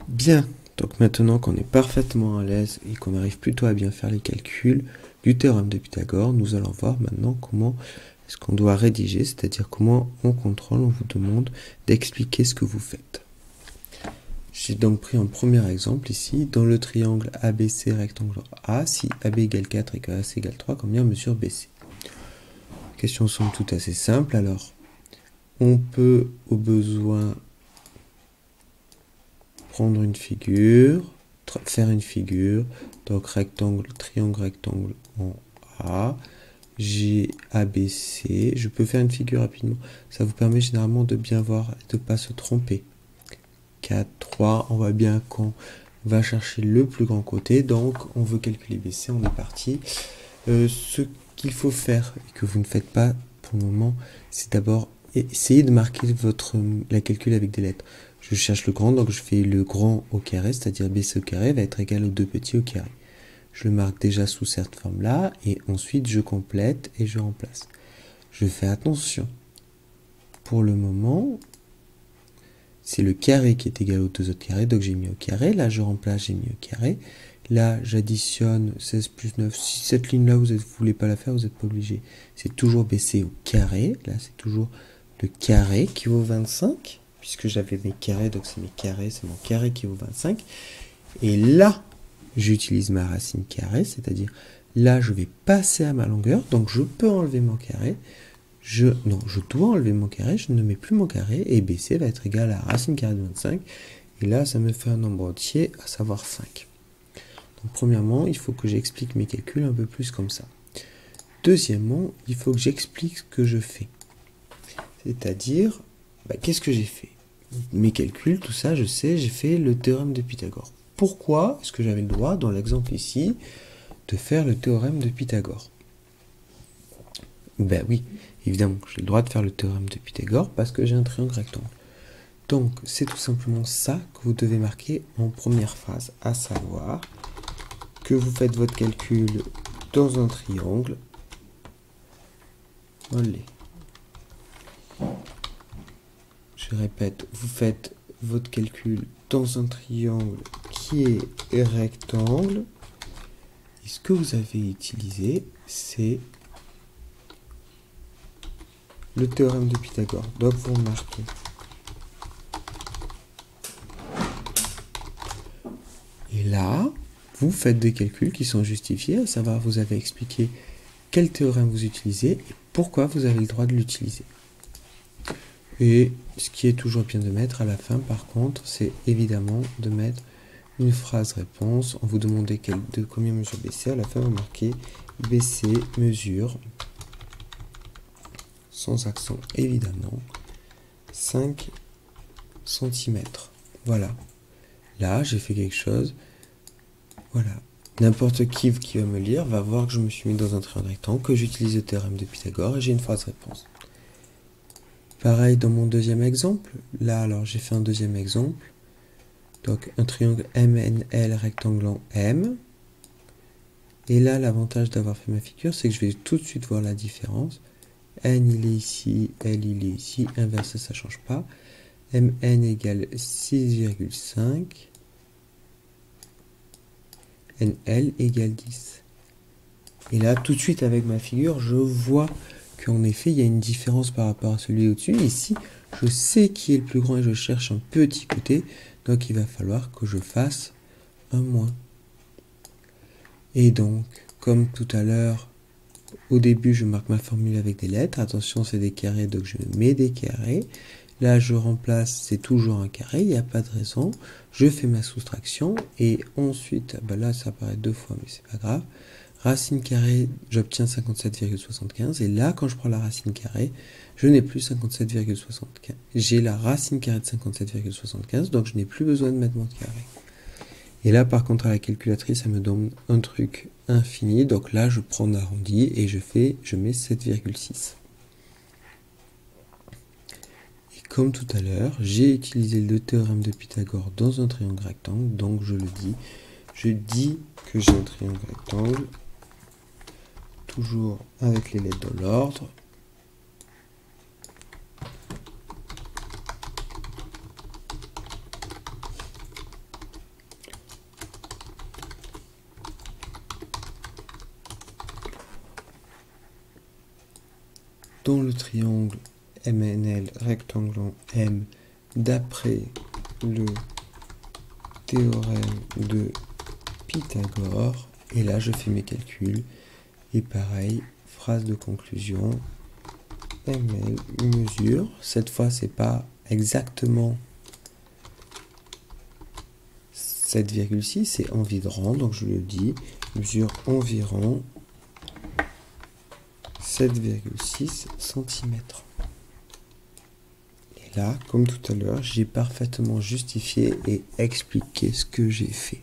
Bien, donc maintenant qu'on est parfaitement à l'aise et qu'on arrive plutôt à bien faire les calculs du théorème de Pythagore, nous allons voir maintenant comment est-ce qu'on doit rédiger, c'est-à-dire comment on contrôle, on vous demande d'expliquer ce que vous faites. J'ai donc pris un premier exemple ici, dans le triangle ABC rectangle A, si AB égale 4 et que AC égale 3, combien mesure BC? Question somme toute assez simple, alors on peut au besoin prendre une figure, faire une figure, donc rectangle, triangle, rectangle en A, G, A, B, C. Je peux faire une figure rapidement. Ça vous permet généralement de bien voir et de ne pas se tromper. 4, 3, on voit bien qu'on va chercher le plus grand côté, donc on veut calculer BC, on est parti. Ce qu'il faut faire, et que vous ne faites pas pour le moment, c'est d'abord essayer de marquer la calcul avec des lettres. Je cherche le grand, donc je fais le grand au carré, c'est-à-dire BC au carré va être égal aux deux petits au carré. Je le marque déjà sous cette forme-là, et ensuite je complète et je remplace. Je fais attention. Pour le moment, c'est le carré qui est égal aux deux autres carrés, donc j'ai mis au carré. Là, je remplace, j'ai mis au carré. Là, j'additionne 16 plus 9. Si cette ligne-là, vous ne voulez pas la faire, vous n'êtes pas obligé. C'est toujours BC au carré. Là, c'est toujours le carré qui vaut 25. Puisque j'avais mes carrés, donc c'est mes carrés, c'est mon carré qui vaut 25. Et là, j'utilise ma racine carrée, c'est-à-dire là, je vais passer à ma longueur. Donc, je peux enlever mon carré. Je dois enlever mon carré, je ne mets plus mon carré, et BC va être égal à racine carrée de 25. Et là, ça me fait un nombre entier, à savoir 5. Donc, premièrement, il faut que j'explique mes calculs un peu plus comme ça. Deuxièmement, il faut que j'explique ce que je fais. C'est-à-dire, qu'est-ce que j'ai fait? Mes calculs, tout ça, je sais, j'ai fait le théorème de Pythagore. Pourquoi est-ce que j'avais le droit, dans l'exemple ici, de faire le théorème de Pythagore? Ben oui, évidemment, j'ai le droit de faire le théorème de Pythagore parce que j'ai un triangle rectangle. Donc, c'est tout simplement ça que vous devez marquer en première phrase, à savoir que vous faites votre calcul dans un triangle. Allez. Je répète, vous faites votre calcul dans un triangle qui est rectangle. Et ce que vous avez utilisé, c'est le théorème de Pythagore. Donc, vous remarquez. Et là, vous faites des calculs qui sont justifiés, à savoir vous avez expliqué quel théorème vous utilisez et pourquoi vous avez le droit de l'utiliser. Et ce qui est toujours bien de mettre à la fin, par contre, c'est évidemment de mettre une phrase réponse. On vous demande de combien mesure BC. À la fin, vous marquez BC mesure, sans accent évidemment, 5 cm. Voilà. Là, j'ai fait quelque chose. Voilà. N'importe qui va me lire va voir que je me suis mis dans un triangle rectangle, que j'utilise le théorème de Pythagore et j'ai une phrase réponse. Pareil dans mon deuxième exemple. Là, alors, j'ai fait un deuxième exemple. Donc, un triangle MNL rectangle en M. Et là, l'avantage d'avoir fait ma figure, c'est que je vais tout de suite voir la différence. N, il est ici, L, il est ici. Inversé, ça ne change pas. MN égale 6,5. NL égale 10. Et là, tout de suite, avec ma figure, je vois qu'en effet, il y a une différence par rapport à celui au-dessus. Ici, je sais qui est le plus grand et je cherche un petit côté. Donc, il va falloir que je fasse un moins. Et donc, comme tout à l'heure, au début, je marque ma formule avec des lettres. Attention, c'est des carrés, donc je mets des carrés. Là, je remplace, c'est toujours un carré, il n'y a pas de raison. Je fais ma soustraction et ensuite, là, ça apparaît deux fois, mais c'est pas grave. Racine carrée, j'obtiens 57,75. Et là, quand je prends la racine carrée, je n'ai plus 57,75. J'ai la racine carrée de 57,75, donc je n'ai plus besoin de mettre mon carré. Et là, par contre, à la calculatrice, ça me donne un truc infini. Donc là, je prends l'arrondi et je mets 7,6. Comme tout à l'heure, j'ai utilisé le théorème de Pythagore dans un triangle rectangle, donc je le dis. Je dis que j'ai un triangle rectangle, toujours avec les lettres dans l'ordre. dans le triangle MNL rectangle en M d'après le théorème de Pythagore. Et là, je fais mes calculs. Et pareil, phrase de conclusion. ML mesure. Cette fois, c'est pas exactement 7,6, c'est environ. Donc, je le dis. Mesure environ 7,6 cm. Et là, comme tout à l'heure, j'ai parfaitement justifié et expliqué ce que j'ai fait.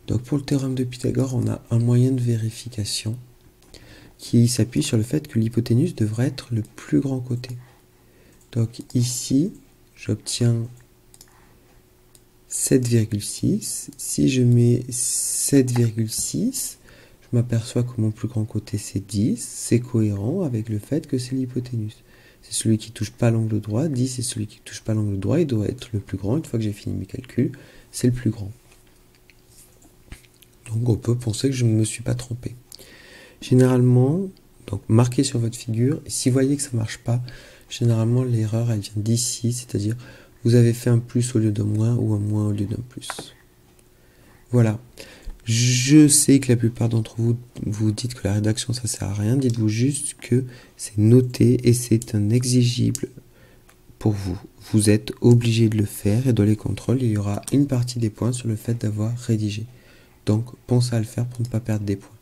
Donc pour le théorème de Pythagore, on a un moyen de vérification qui s'appuie sur le fait que l'hypoténuse devrait être le plus grand côté. Donc ici, j'obtiens 7,6. Si je mets 7,6, je m'aperçois que mon plus grand côté c'est 10. C'est cohérent avec le fait que c'est l'hypoténuse. C'est celui qui ne touche pas l'angle droit. 10 c'est celui qui ne touche pas l'angle droit. Il doit être le plus grand. Une fois que j'ai fini mes calculs, c'est le plus grand. Donc on peut penser que je ne me suis pas trompé. Généralement, donc marquez sur votre figure, et si vous voyez que ça ne marche pas, généralement l'erreur elle vient d'ici, c'est-à-dire vous avez fait un plus au lieu d'un moins ou un moins au lieu d'un plus. Voilà. Je sais que la plupart d'entre vous vous dites que la rédaction ça sert à rien, dites-vous juste que c'est noté et c'est un exigible pour vous. Vous êtes obligé de le faire et dans les contrôles, il y aura une partie des points sur le fait d'avoir rédigé. Donc, pensez à le faire pour ne pas perdre des points.